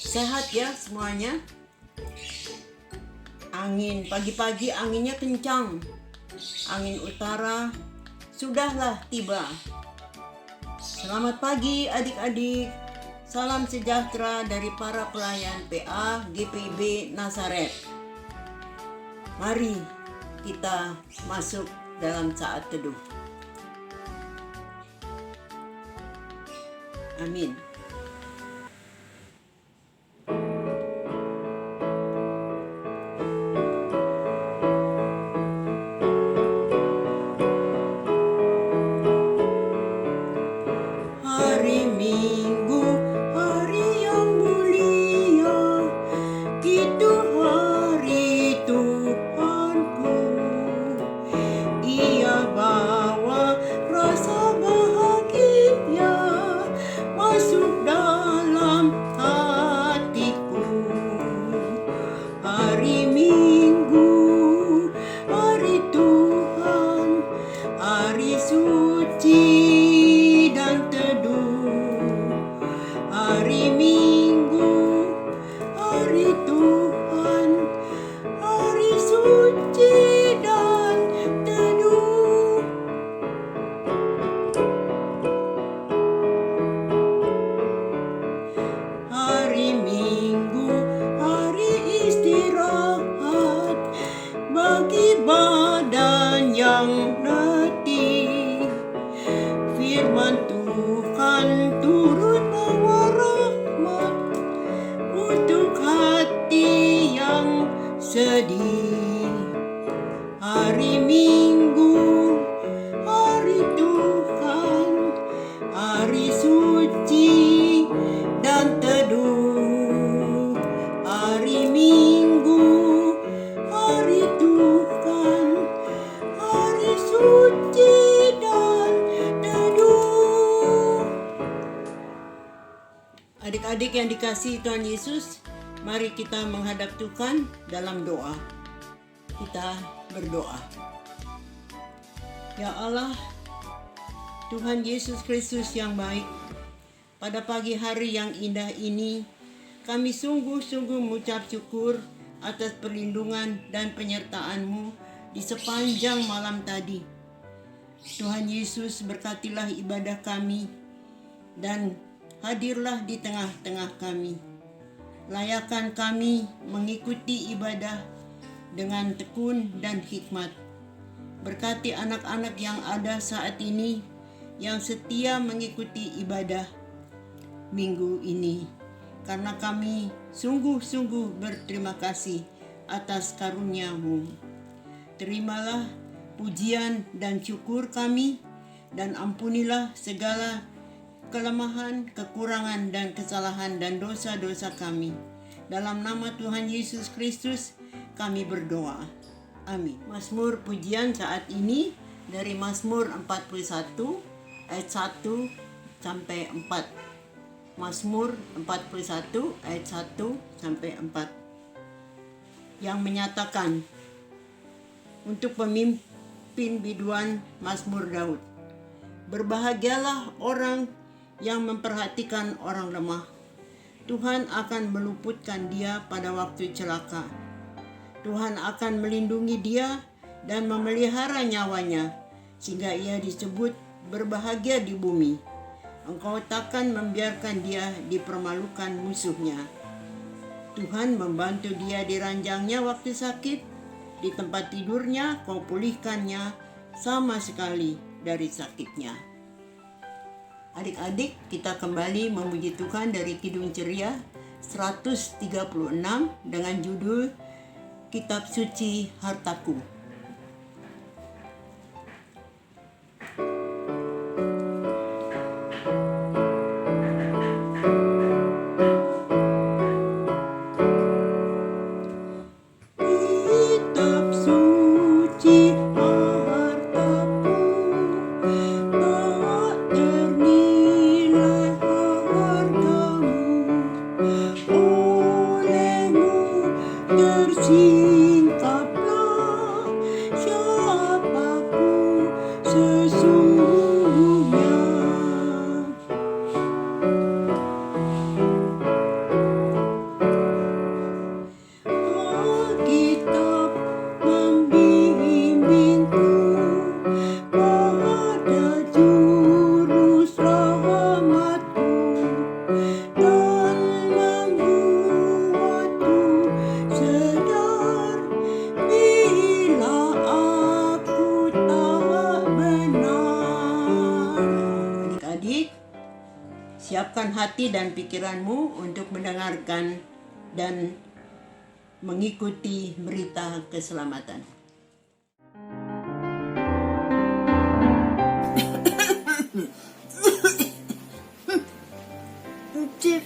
Sehat ya semuanya. Angin pagi-pagi anginnya kencang. Angin utara sudahlah tiba. Selamat pagi adik-adik. Salam sejahtera dari para pelayan PA GPIB Nazaret. Mari kita masuk dalam saat teduh. Amin. Hari Minggu, hari yang mulia, itu hari Tuhanku. Ia bawa rasa bahagia masuk dalam hatiku. Hari Minggu, hari Tuhan, hari suci dan teduh. Hari Minggu, hari Tuhan, hari suci dan teduh. Hari Minggu, hari istirahat bagi badan yang letih. Firman Tuhan turun bawa rahmat untuk hati yang sedih. Hari Minggu, hari Tuhan, hari suci dan teduh. Hari Minggu, hari Tuhan, hari suci dan teduh. Adik-adik yang dikasihi Tuhan Yesus, mari kita menghadap Tuhan dalam doa. Kita berdoa. Ya Allah, Tuhan Yesus Kristus yang baik, pada pagi hari yang indah ini, kami sungguh-sungguh mengucap syukur atas perlindungan dan penyertaan-Mu di sepanjang malam tadi. Tuhan Yesus, berkatilah ibadah kami dan hadirlah di tengah-tengah kami. Layakan kami mengikuti ibadah dengan tekun dan hikmat. Berkati anak-anak yang ada saat ini yang setia mengikuti ibadah minggu ini. Karena kami sungguh-sungguh berterima kasih atas karunia-Mu. Terimalah pujian dan syukur kami dan ampunilah segala kelemahan, kekurangan dan kesalahan dan dosa-dosa kami. Dalam nama Tuhan Yesus Kristus kami berdoa. Amin. Mazmur pujian saat ini dari Mazmur 41 ayat 1 sampai 4. Mazmur 41 ayat 1 sampai 4. Yang menyatakan untuk pemimpin biduan Mazmur Daud. Berbahagialah orang yang memperhatikan orang lemah. Tuhan akan meluputkan dia pada waktu celaka. Tuhan akan melindungi dia dan memelihara nyawanya, sehingga ia disebut berbahagia di bumi. Engkau takkan membiarkan dia dipermalukan musuhnya. Tuhan membantu dia di ranjangnya waktu sakit, di tempat tidurnya kau pulihkannya sama sekali dari sakitnya. Adik-adik, kita kembali memuji Tuhan dari Kidung Ceria 136 dengan judul Kitab Suci Hartaku. Kitab suci hartaku, tak ternilai hargamu, olehmu tersingkaplah siapaku sesungguhnya. bukakan hati dan pikiranmu untuk mendengarkan dan mengikuti berita keselamatan.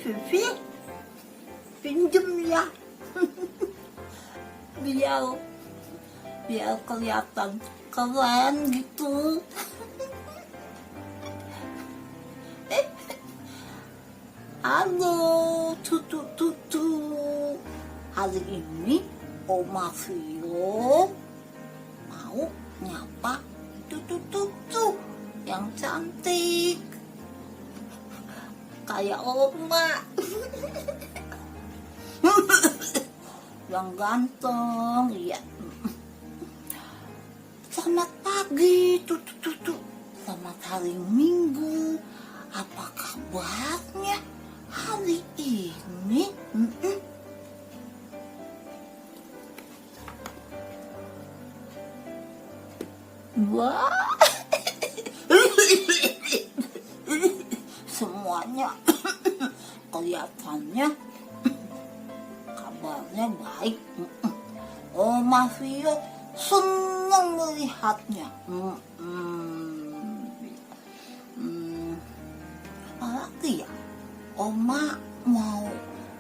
Vivi, pinjem ya. biar kelihatan keren gitu. Halo, tutu. Hari ini Oma Vio mau nyapa tutu yang cantik kayak Oma. Yang ganteng, ya. Selamat pagi, tutu. Selamat hari Minggu. Apa kabarnya hari ini? Wah, semuanya kelihatannya kabarnya baik. Oma Vio senang melihatnya. Apalagi ya? Oma mau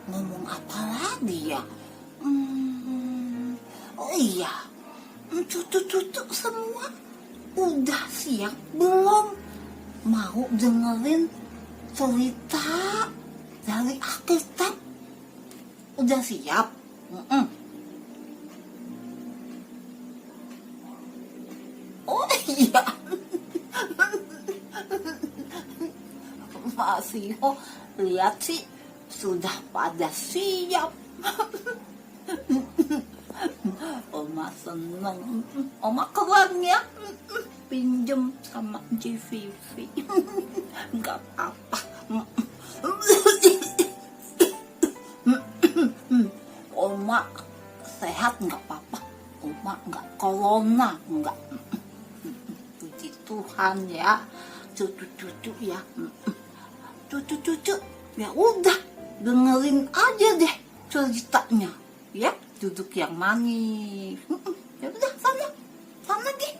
ngomong apa lagi ya? Oh iya, cucu semua udah siap belum? Mau dengerin cerita dari Alkitab? Udah siap? Oh iya. Masih lihat sih sudah pada siap. Oma seneng. Oma keren ya. Pinjem sama Vivi. Gak apa-apa. Oma sehat gak apa-apa. Oma gak corona. Enggak. Puji Tuhan ya. Cucu ya. Cucu ya udah dengerin aja deh ceritanya ya. Duduk yang manis. Ya udah sana deh.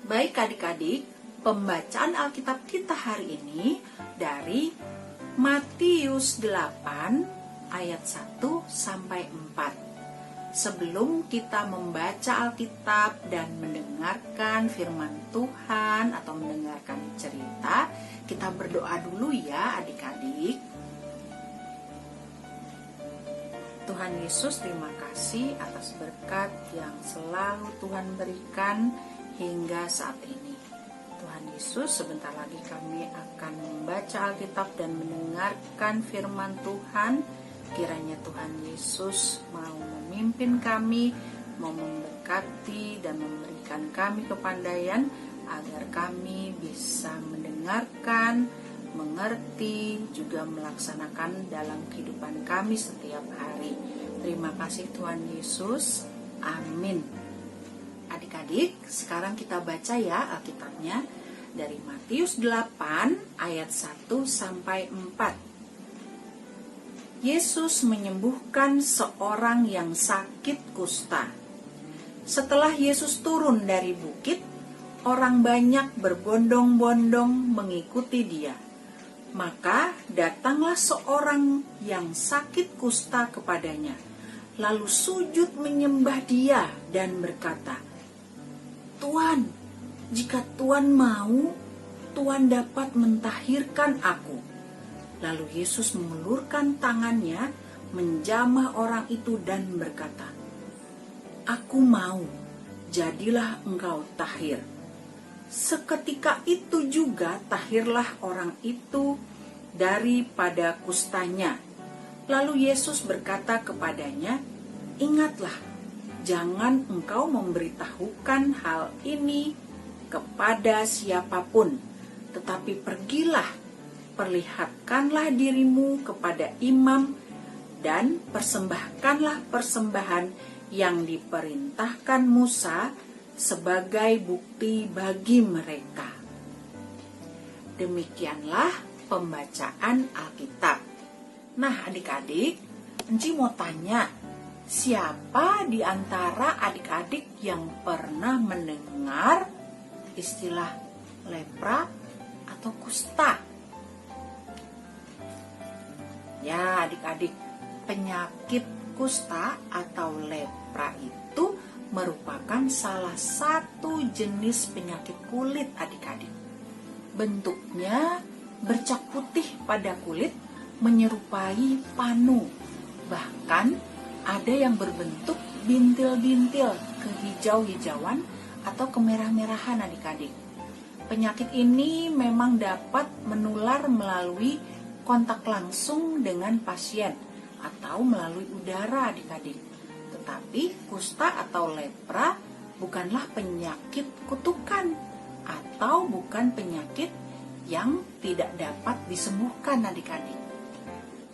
Baik adik-adik, pembacaan Alkitab kita hari ini dari Matius 8 ayat 1 sampai 4. Sebelum kita membaca Alkitab dan mendengarkan firman Tuhan atau mendengarkan cerita, kita berdoa dulu ya adik-adik. Tuhan Yesus, terima kasih atas berkat yang selalu Tuhan berikan hingga saat ini. Tuhan Yesus, sebentar lagi kami akan membaca Alkitab dan mendengarkan firman Tuhan. Kiranya Tuhan Yesus mau memimpin kami, mau memberkati dan memberikan kami kepandaian agar kami bisa mendengarkan, mengerti, juga melaksanakan dalam kehidupan kami setiap hari. Terima kasih Tuhan Yesus. Amin. Adik-adik, sekarang kita baca ya Alkitabnya dari Matius 8 ayat 1 sampai 4. Yesus menyembuhkan seorang yang sakit kusta. Setelah Yesus turun dari bukit, orang banyak berbondong-bondong mengikuti dia. Maka datanglah seorang yang sakit kusta kepadanya, lalu sujud menyembah dia dan berkata, "Tuan, jika Tuan mau, Tuan dapat mentahirkan aku." Lalu Yesus mengulurkan tangannya, menjamah orang itu dan berkata, "Aku mau, jadilah engkau tahir." Seketika itu juga tahirlah orang itu daripada kustanya. Lalu Yesus berkata kepadanya, "Ingatlah, jangan engkau memberitahukan hal ini kepada siapapun, tetapi pergilah, perlihatkanlah dirimu kepada imam dan persembahkanlah persembahan yang diperintahkan Musa sebagai bukti bagi mereka. Demikianlah pembacaan Alkitab. Nah, adik-adik, Enci mau tanya, siapa di antara adik-adik yang pernah mendengar istilah lepra atau kusta? Ya, adik-adik, penyakit kusta atau lepra itu merupakan salah satu jenis penyakit kulit, adik-adik. Bentuknya bercak putih pada kulit menyerupai panu. Bahkan ada yang berbentuk bintil-bintil kehijau-hijauan atau kemerah-merahan, adik-adik. Penyakit ini memang dapat menular melalui kontak langsung dengan pasien atau melalui udara, adik-adik. Tetapi kusta atau lepra bukanlah penyakit kutukan atau bukan penyakit yang tidak dapat disembuhkan, adik-adik.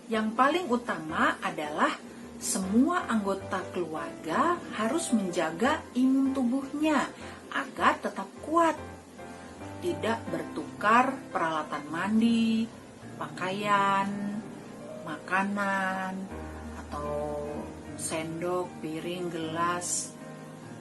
Yang paling utama adalah semua anggota keluarga harus menjaga imun tubuhnya agar tetap kuat. Tidak bertukar peralatan mandi, pakaian, makanan, atau sendok, piring, gelas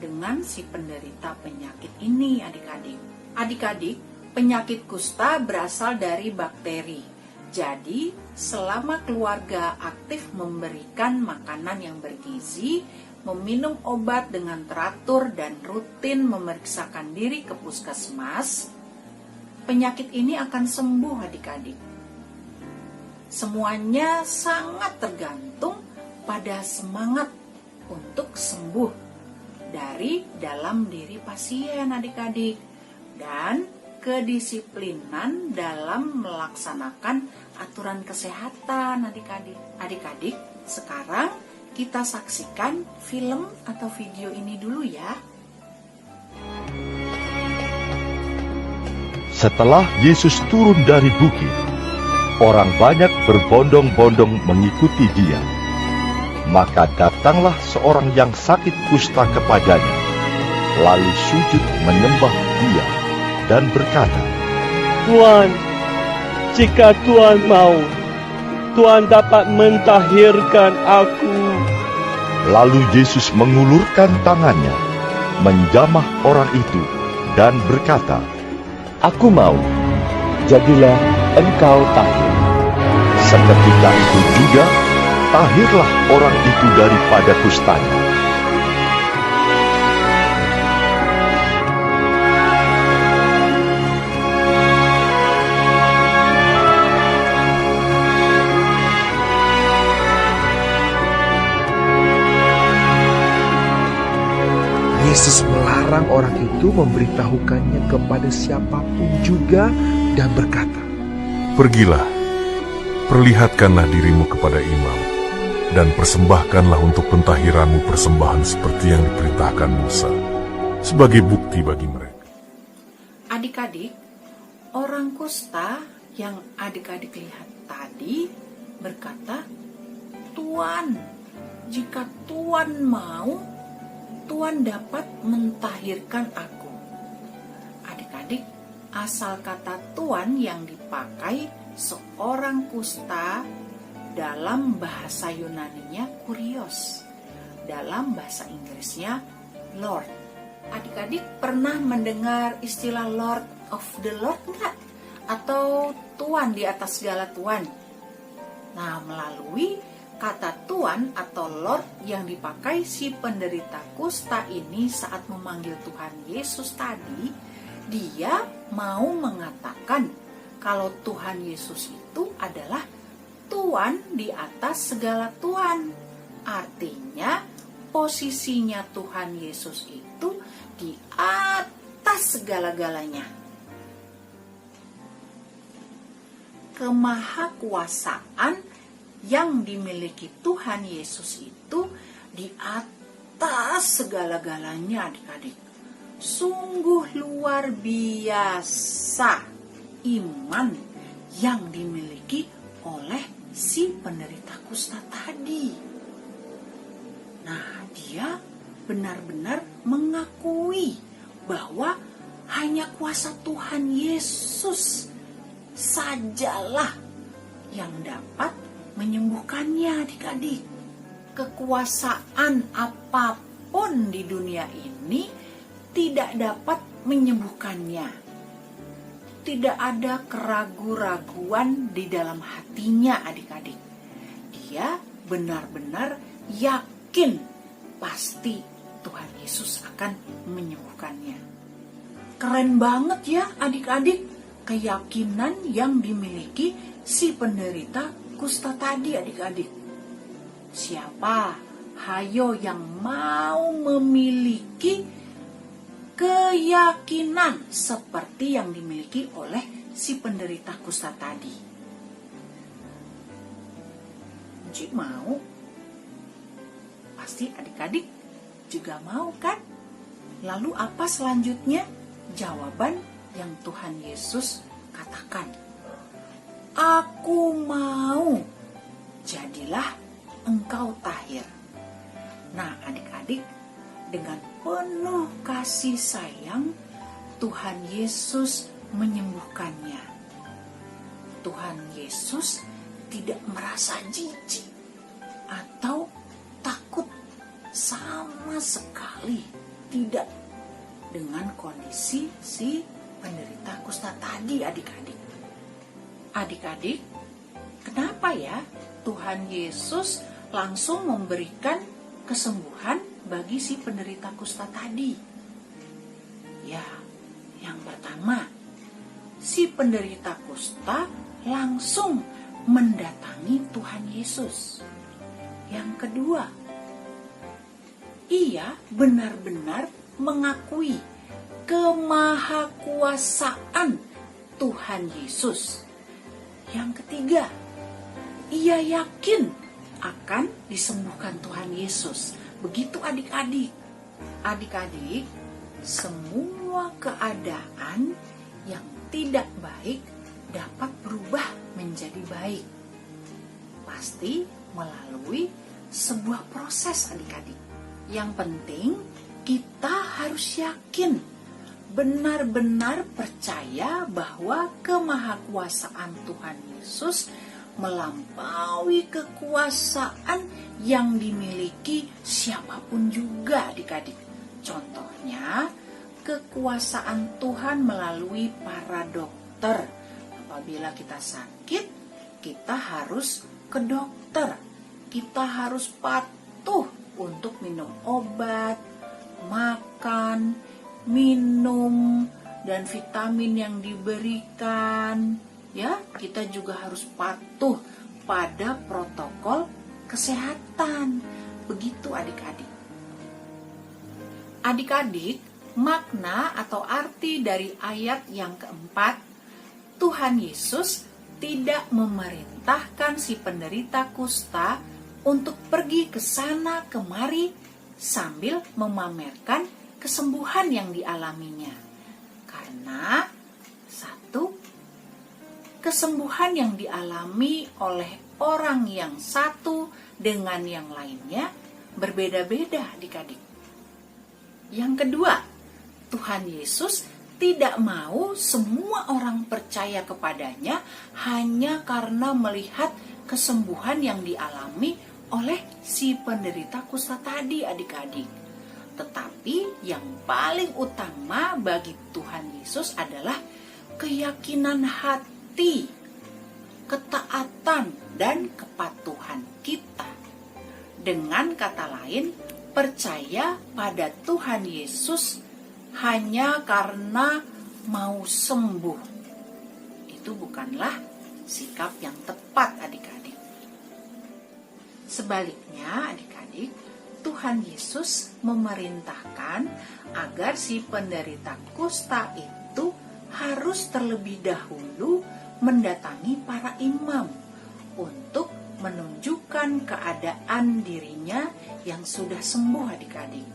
dengan si penderita penyakit ini, adik-adik. Adik-adik, penyakit kusta berasal dari bakteri. Jadi, selama keluarga aktif memberikan makanan yang bergizi, meminum obat dengan teratur dan rutin memeriksakan diri ke puskesmas, penyakit ini akan sembuh, adik-adik. Semuanya sangat tergantung pada semangat untuk sembuh dari dalam diri pasien, adik-adik, dan kedisiplinan dalam melaksanakan aturan kesehatan, adik-adik. Adik-adik, sekarang kita saksikan film atau video ini dulu ya. Setelah Yesus turun dari bukit, orang banyak berbondong-bondong mengikuti dia. Maka datanglah seorang yang sakit kusta kepadanya, lalu sujud menyembah dia dan berkata, Tuan, jika Tuan mau, Tuan dapat mentahirkan aku. Lalu Yesus mengulurkan tangannya, menjamah orang itu dan berkata, Aku mau, jadilah engkau tahir. Seketika itu juga, tahirlah orang itu daripada kustanya. Yesus melarang orang itu memberitahukannya kepada siapapun juga dan berkata, Pergilah, perlihatkanlah dirimu kepada imam, dan persembahkanlah untuk pentahiranmu persembahan seperti yang diperintahkan Musa, sebagai bukti bagi mereka. Adik-adik, orang kusta yang adik-adik lihat tadi berkata, Tuan, jika Tuan mau, Tuan dapat mentahirkan aku. Adik-adik, asal kata Tuan yang dipakai seorang kusta dalam bahasa Yunaninya kurios, dalam bahasa Inggrisnya Lord. Adik-adik pernah mendengar istilah Lord of the Lord enggak? Atau Tuan di atas segala Tuan? Nah, melalui kata Tuan atau Lord yang dipakai si penderita kusta ini saat memanggil Tuhan Yesus tadi, dia mau mengatakan kalau Tuhan Yesus itu adalah Tuan di atas segala Tuan. Artinya posisinya Tuhan Yesus itu di atas segala-galanya. Kemahakuasaan yang dimiliki Tuhan Yesus itu di atas segala-galanya, adik-adik. Sungguh luar biasa iman yang dimiliki oleh si penderita kusta tadi. Nah, dia benar-benar mengakui bahwa hanya kuasa Tuhan Yesus sajalah yang dapat menyembuhkannya adik-adik. Kekuasaan apapun di dunia ini tidak dapat menyembuhkannya. Tidak ada keraguan-raguan di dalam hatinya adik-adik. Dia benar-benar yakin pasti Tuhan Yesus akan menyembuhkannya. Keren banget ya adik-adik keyakinan yang dimiliki si penderita kusta tadi adik-adik. Siapa? Hayo yang mau memiliki keyakinan seperti yang dimiliki oleh si penderita kusta tadi. Cik mau? Pasti adik-adik juga mau kan? Lalu apa selanjutnya? Jawaban yang Tuhan Yesus katakan. Aku mau, jadilah engkau tahir. Nah adik-adik, dengan penuh kasih sayang, Tuhan Yesus menyembuhkannya. Tuhan Yesus tidak merasa jijik atau takut sama sekali, tidak, dengan kondisi si penderita kusta tadi adik-adik. Adik-adik, kenapa ya Tuhan Yesus langsung memberikan kesembuhan bagi si penderita kusta tadi? Ya, yang pertama, si penderita kusta langsung mendatangi Tuhan Yesus. Yang kedua, ia benar-benar mengakui kemahakuasaan Tuhan Yesus. Yang ketiga, ia yakin akan disembuhkan Tuhan Yesus. Begitu adik-adik. Adik-adik, semua keadaan yang tidak baik dapat berubah menjadi baik. Pasti melalui sebuah proses adik-adik. Yang penting kita harus yakin, benar-benar percaya bahwa kemahakuasaan Tuhan Yesus melampaui kekuasaan yang dimiliki siapapun juga adik-adik. Contohnya, kekuasaan Tuhan melalui para dokter. Apabila kita sakit, kita harus ke dokter. Kita harus patuh untuk minum obat, makan, minum, dan vitamin yang diberikan. Ya, kita juga harus patuh pada protokol kesehatan. Begitu adik-adik. Adik-adik, makna atau arti dari ayat yang keempat, Tuhan Yesus tidak memerintahkan si penderita kusta untuk pergi ke sana kemari sambil memamerkan kesembuhan yang dialaminya. Karena satu, kesembuhan yang dialami oleh orang yang satu dengan yang lainnya berbeda-beda adik-adik. Yang kedua, Tuhan Yesus tidak mau semua orang percaya kepadanya hanya karena melihat kesembuhan yang dialami oleh si penderita kusta tadi adik-adik. Tetapi yang paling utama bagi Tuhan Yesus adalah keyakinan hati, ketaatan, dan kepatuhan kita. Dengan kata lain, percaya pada Tuhan Yesus hanya karena mau sembuh. Itu bukanlah sikap yang tepat adik-adik. Sebaliknya adik-adik, Tuhan Yesus memerintahkan agar si penderita kusta itu harus terlebih dahulu mendatangi para imam untuk menunjukkan keadaan dirinya yang sudah sembuh adik-adik.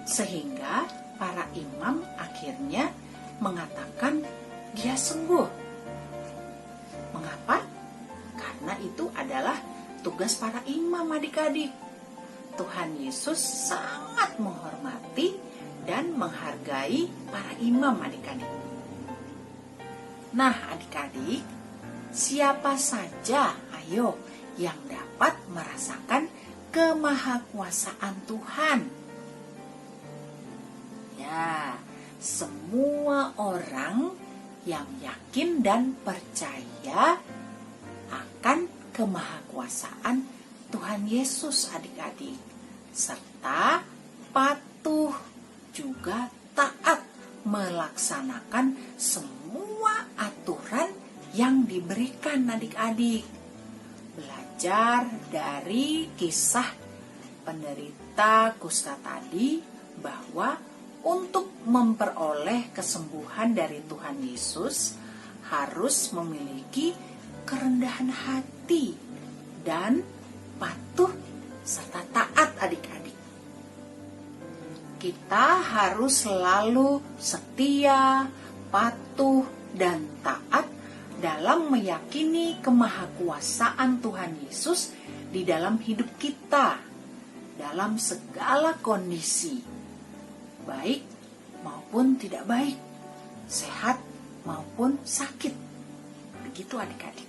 Sehingga para imam akhirnya mengatakan dia sembuh. Mengapa? Karena itu adalah tugas para imam adik-adik. Tuhan Yesus sangat menghormati dan menghargai para imam adik-adik. Nah adik-adik, siapa saja ayo yang dapat merasakan kemahakuasaan Tuhan? Ya, semua orang yang yakin dan percaya akan kemahakuasaan Tuhan Yesus adik-adik, serta patuh juga taat melaksanakan semua aturan yang diberikan adik-adik. Belajar dari kisah penderita kusta tadi bahwa untuk memperoleh kesembuhan dari Tuhan Yesus harus memiliki kerendahan hati dan patuh serta taat adik-adik. Kita harus selalu setia, patuh, dan taat dalam meyakini kemahakuasaan Tuhan Yesus di dalam hidup kita, dalam segala kondisi, baik maupun tidak baik, sehat maupun sakit. Begitu adik-adik.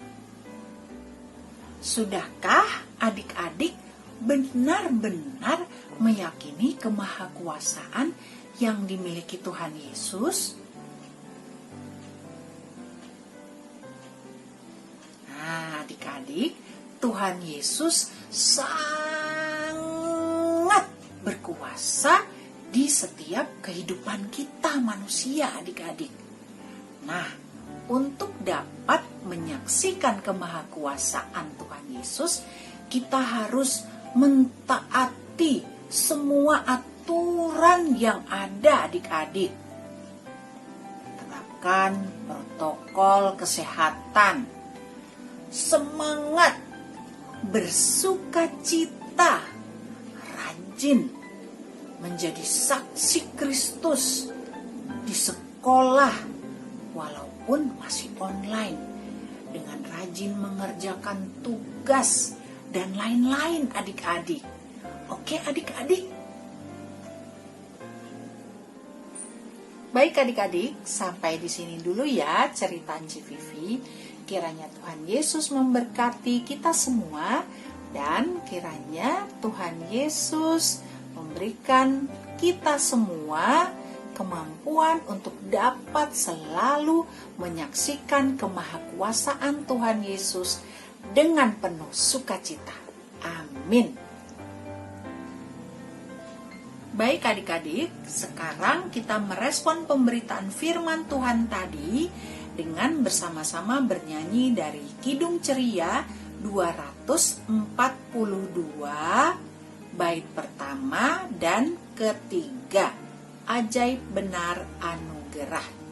Sudahkah adik-adik benar-benar meyakini kemahakuasaan yang dimiliki Tuhan Yesus? Nah, adik-adik, Tuhan Yesus sangat berkuasa di setiap kehidupan kita manusia, adik-adik. Nah, untuk dapat menyaksikan kemahakuasaan Tuhan Yesus, kita harus mentaati semua aturan yang ada adik-adik. Terapkan protokol kesehatan. Semangat, bersukacita, rajin menjadi saksi Kristus di sekolah walaupun masih online, dengan rajin mengerjakan tugas dan lain-lain adik-adik. Oke adik-adik? Baik adik-adik, sampai di sini dulu ya cerita Ci Vivi. Kiranya Tuhan Yesus memberkati kita semua, dan kiranya Tuhan Yesus memberikan kita semua kemampuan untuk dapat selalu menyaksikan kemahakuasaan Tuhan Yesus dengan penuh sukacita. Amin. Baik adik-adik, sekarang kita merespon pemberitaan firman Tuhan tadi dengan bersama-sama bernyanyi dari Kidung Ceria 242, bait pertama dan ketiga, Ajaib Benar Anugerah.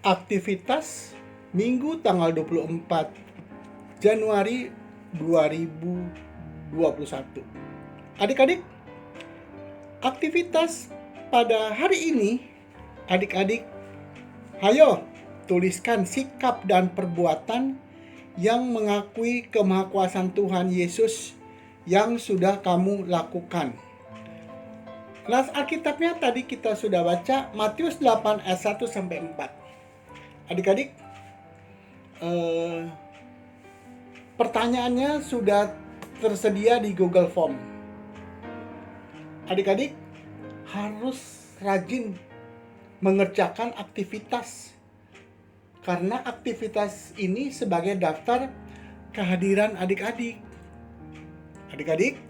aktivitas Minggu tanggal 24 Januari 2021. Adik-adik, aktivitas pada hari ini, adik-adik, ayo tuliskan sikap dan perbuatan yang mengakui kemahakuasaan Tuhan Yesus yang sudah kamu lakukan. Nas Alkitabnya tadi kita sudah baca Matius 8 ayat 1 sampai 4. Adik-adik, pertanyaannya sudah tersedia di Google Form. Adik-adik harus rajin mengerjakan aktivitas, karena aktivitas ini sebagai daftar kehadiran adik-adik. Adik-adik,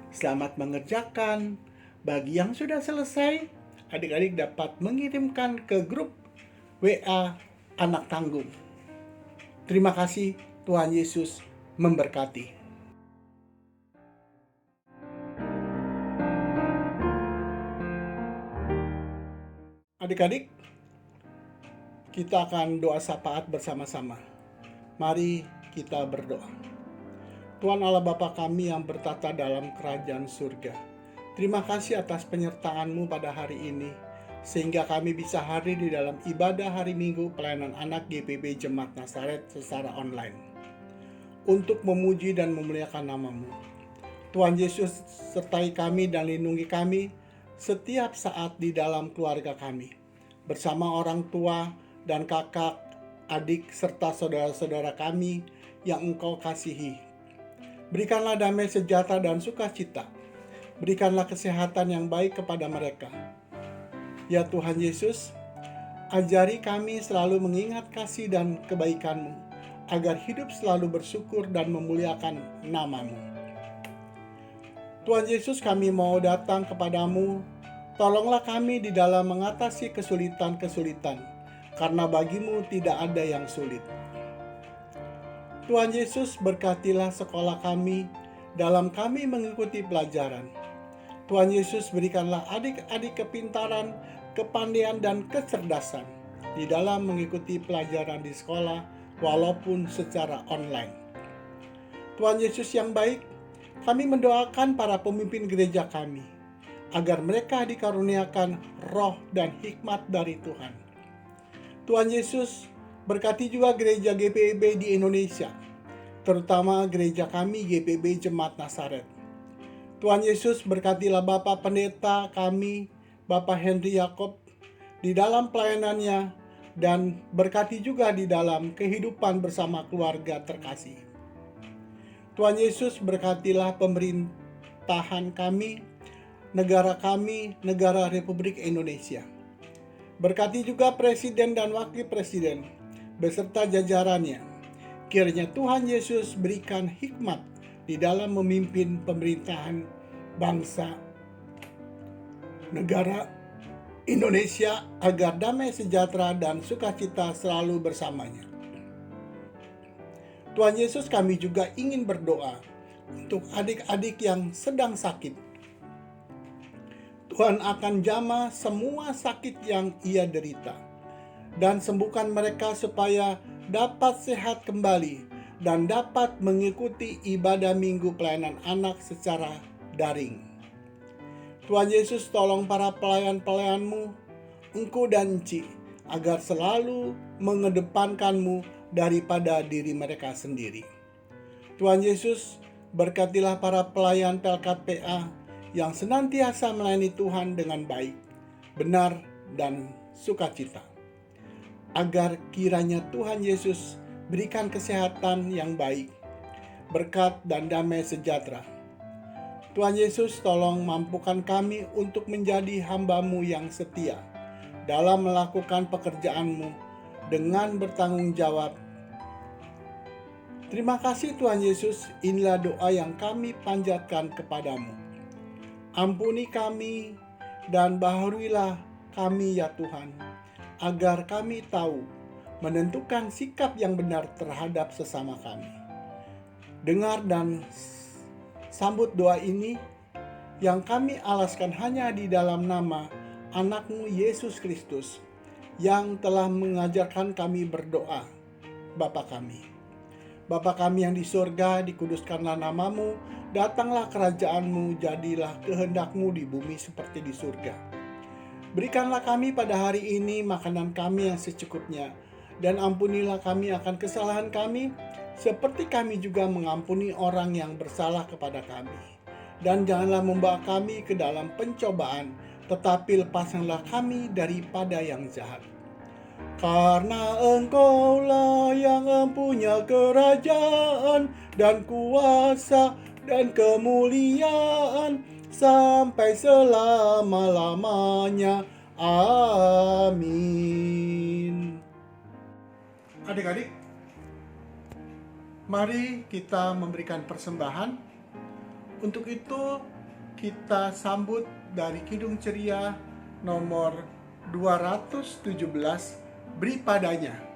selamat mengerjakan. Bagi yang sudah selesai, adik-adik dapat mengirimkan ke grup WA Anak Tanggung. Terima kasih, Tuhan Yesus memberkati. Adik-adik, kita akan doa syafaat bersama-sama. Mari kita berdoa. Tuhan Allah Bapa kami yang bertata dalam kerajaan surga, terima kasih atas penyertaan-Mu pada hari ini, sehingga kami bisa hadir di dalam ibadah hari Minggu pelayanan anak GPB Jemaat Nazaret secara online, untuk memuji dan memuliakan nama-Mu. Tuhan Yesus, sertai kami dan lindungi kami setiap saat di dalam keluarga kami, bersama orang tua dan kakak, adik, serta saudara-saudara kami yang Engkau kasihi. Berikanlah damai sejahtera dan sukacita. Berikanlah kesehatan yang baik kepada mereka. Ya Tuhan Yesus, ajari kami selalu mengingat kasih dan kebaikan-Mu, agar hidup selalu bersyukur dan memuliakan nama-Mu. Tuhan Yesus, kami mau datang kepadamu. Tolonglah kami di dalam mengatasi kesulitan-kesulitan, karena bagi-Mu tidak ada yang sulit. Tuhan Yesus, berkatilah sekolah kami dalam kami mengikuti pelajaran. Tuhan Yesus, berikanlah adik-adik kepintaran, kepandaian, dan kecerdasan di dalam mengikuti pelajaran di sekolah walaupun secara online. Tuhan Yesus yang baik, kami mendoakan para pemimpin gereja kami, agar mereka dikaruniakan roh dan hikmat dari Tuhan. Tuhan Yesus, berkati juga gereja GPB di Indonesia, terutama gereja kami GPB Jemaat Nazaret. Tuhan Yesus, berkatilah Bapak Pendeta kami, Bapak Henry Yakob, di dalam pelayanannya, dan berkati juga di dalam kehidupan bersama keluarga terkasih. Tuhan Yesus, berkatilah pemerintahan kami, negara Republik Indonesia. Berkati juga Presiden dan Wakil Presiden, beserta jajarannya. Kiranya Tuhan Yesus berikan hikmat di dalam memimpin pemerintahan bangsa negara Indonesia, agar damai sejahtera dan sukacita selalu bersamanya. Tuhan Yesus, kami juga ingin berdoa untuk adik-adik yang sedang sakit. Tuhan akan jamah semua sakit yang ia derita, dan sembuhkan mereka supaya dapat sehat kembali dan dapat mengikuti ibadah minggu pelayanan anak secara daring. Tuhan Yesus, tolong para pelayan-pelayan-Mu, Engku dan Enci, agar selalu mengedepankan-Mu daripada diri mereka sendiri. Tuhan Yesus, berkatilah para pelayan Pelkat PA yang senantiasa melayani Tuhan dengan baik, benar, dan sukacita, agar kiranya Tuhan Yesus berikan kesehatan yang baik, berkat, dan damai sejahtera. Tuhan Yesus, tolong mampukan kami untuk menjadi hamba-Mu yang setia dalam melakukan pekerjaan-Mu dengan bertanggung jawab. Terima kasih Tuhan Yesus, inilah doa yang kami panjatkan kepadamu. Ampuni kami dan baharuilah kami ya Tuhan, agar kami tahu menentukan sikap yang benar terhadap sesama kami. Dengar dan sambut doa ini yang kami alaskan hanya di dalam nama Anak-Mu Yesus Kristus, yang telah mengajarkan kami berdoa. Bapa kami. Bapa kami yang di surga, dikuduskanlah namamu, datanglah kerajaanmu, jadilah kehendakmu di bumi seperti di surga. Berikanlah kami pada hari ini makanan kami yang secukupnya, dan ampunilah kami akan kesalahan kami, seperti kami juga mengampuni orang yang bersalah kepada kami. Dan janganlah membawa kami ke dalam pencobaan, tetapi lepaskanlah kami daripada yang jahat. Karena Engkaulah yang mempunyai kerajaan dan kuasa dan kemuliaan sampai selama-lamanya. Amin. Adik-adik, mari kita memberikan persembahan. Untuk itu kita sambut dari Kidung Ceria nomor 217, Beri Padanya.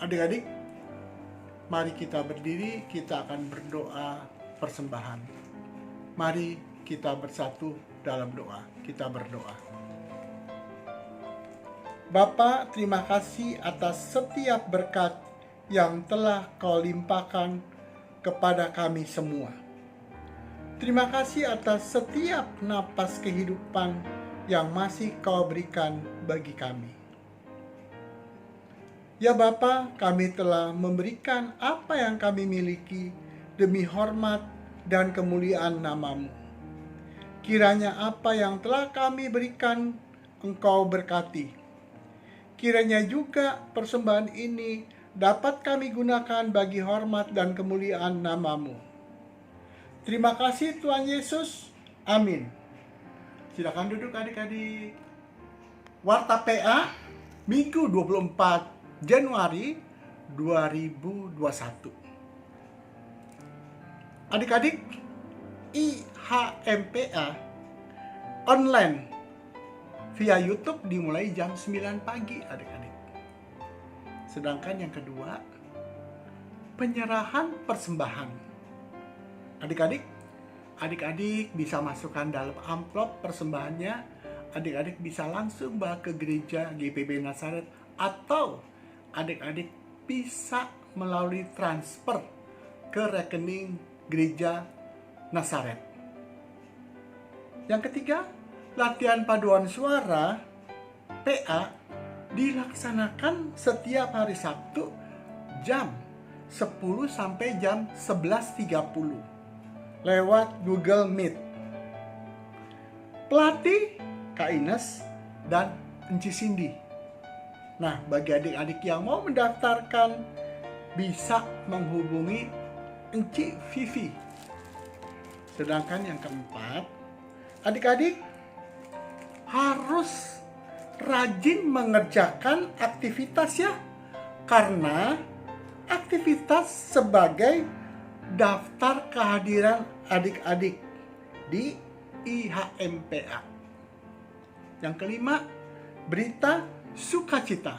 Adik-adik, mari kita berdiri, kita akan berdoa persembahan. Mari kita bersatu dalam doa, kita berdoa. Bapa, terima kasih atas setiap berkat yang telah Kau limpahkan kepada kami semua. Terima kasih atas setiap napas kehidupan yang masih Kau berikan bagi kami. Ya Bapa, kami telah memberikan apa yang kami miliki demi hormat dan kemuliaan nama-Mu. Kiranya apa yang telah kami berikan Engkau berkati. Kiranya juga persembahan ini dapat kami gunakan bagi hormat dan kemuliaan nama-Mu. Terima kasih Tuhan Yesus. Amin. Silakan duduk adik-adik. Warta PA, Minggu 24 Januari 2021. Adik-adik, IHMPA online via YouTube dimulai jam 9 pagi, adik-adik. Sedangkan yang kedua, penyerahan persembahan. Adik-adik bisa masukkan dalam amplop persembahannya. Adik-adik bisa langsung bawa ke gereja GPB Nazaret, atau adik-adik bisa melalui transfer ke rekening gereja Nazaret. Yang ketiga, latihan paduan suara PA dilaksanakan setiap hari Sabtu jam 10 sampai jam 11.30 lewat Google Meet. Pelatih Kak Ines dan Enci Cindy. Nah, bagi adik-adik yang mau mendaftarkan, bisa menghubungi Enci Vivi. Sedangkan yang keempat, adik-adik harus rajin mengerjakan aktivitas ya. Karena aktivitas sebagai daftar kehadiran adik-adik di IHMPA. Yang kelima, berita sukacita.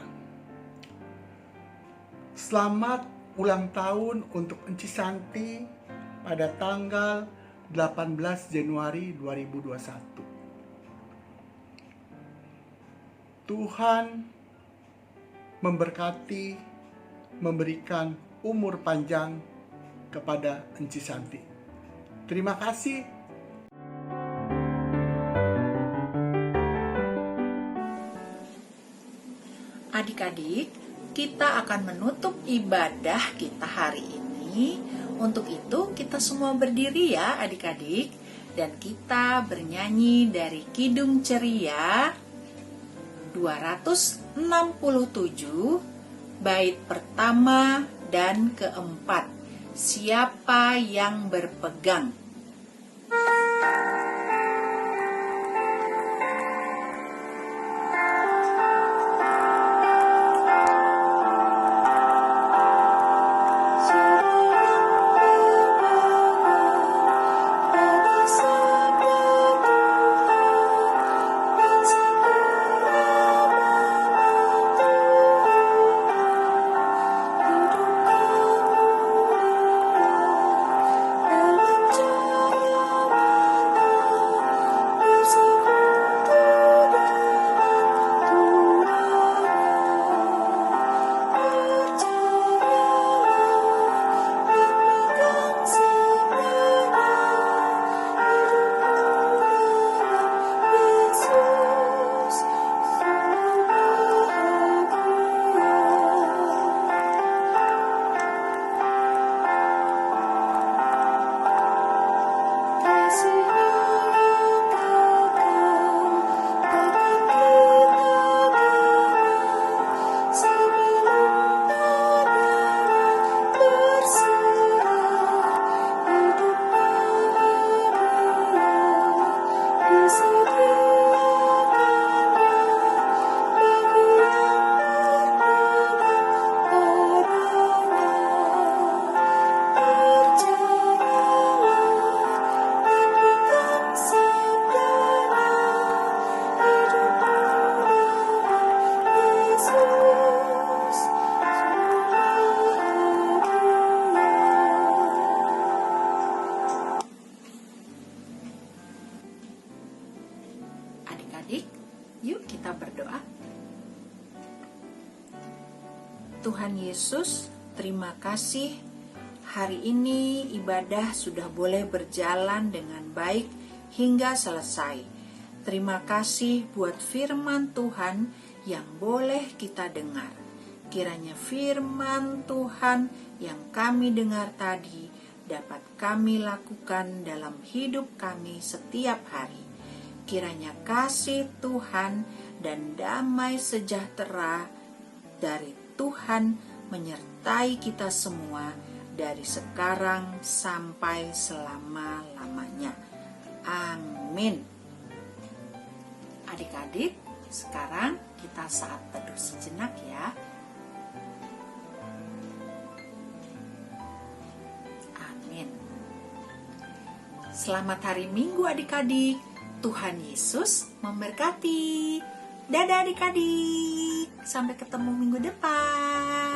Selamat ulang tahun untuk Enci Santi pada tanggal 18 Januari 2021. Tuhan memberkati, memberikan umur panjang kepada Enci Santi. Terima kasih. Adik-adik, kita akan menutup ibadah kita hari ini. Untuk itu kita semua berdiri ya adik-adik. Dan kita bernyanyi dari Kidung Ceria 267, bait pertama dan keempat. Siapa yang berpegang? Adik-adik, yuk kita berdoa. Tuhan Yesus, terima kasih hari ini ibadah sudah boleh berjalan dengan baik hingga selesai. Terima kasih buat firman Tuhan yang boleh kita dengar. Kiranya firman Tuhan yang kami dengar tadi dapat kami lakukan dalam hidup kami setiap hari. Kiranya kasih Tuhan dan damai sejahtera dari Tuhan menyertai kita semua dari sekarang sampai selama-lamanya. Amin. Adik-adik, sekarang kita saat teduh sejenak ya. Amin. Selamat hari Minggu adik-adik. Tuhan Yesus memberkati. Dadah adik-adik. Sampai ketemu minggu depan.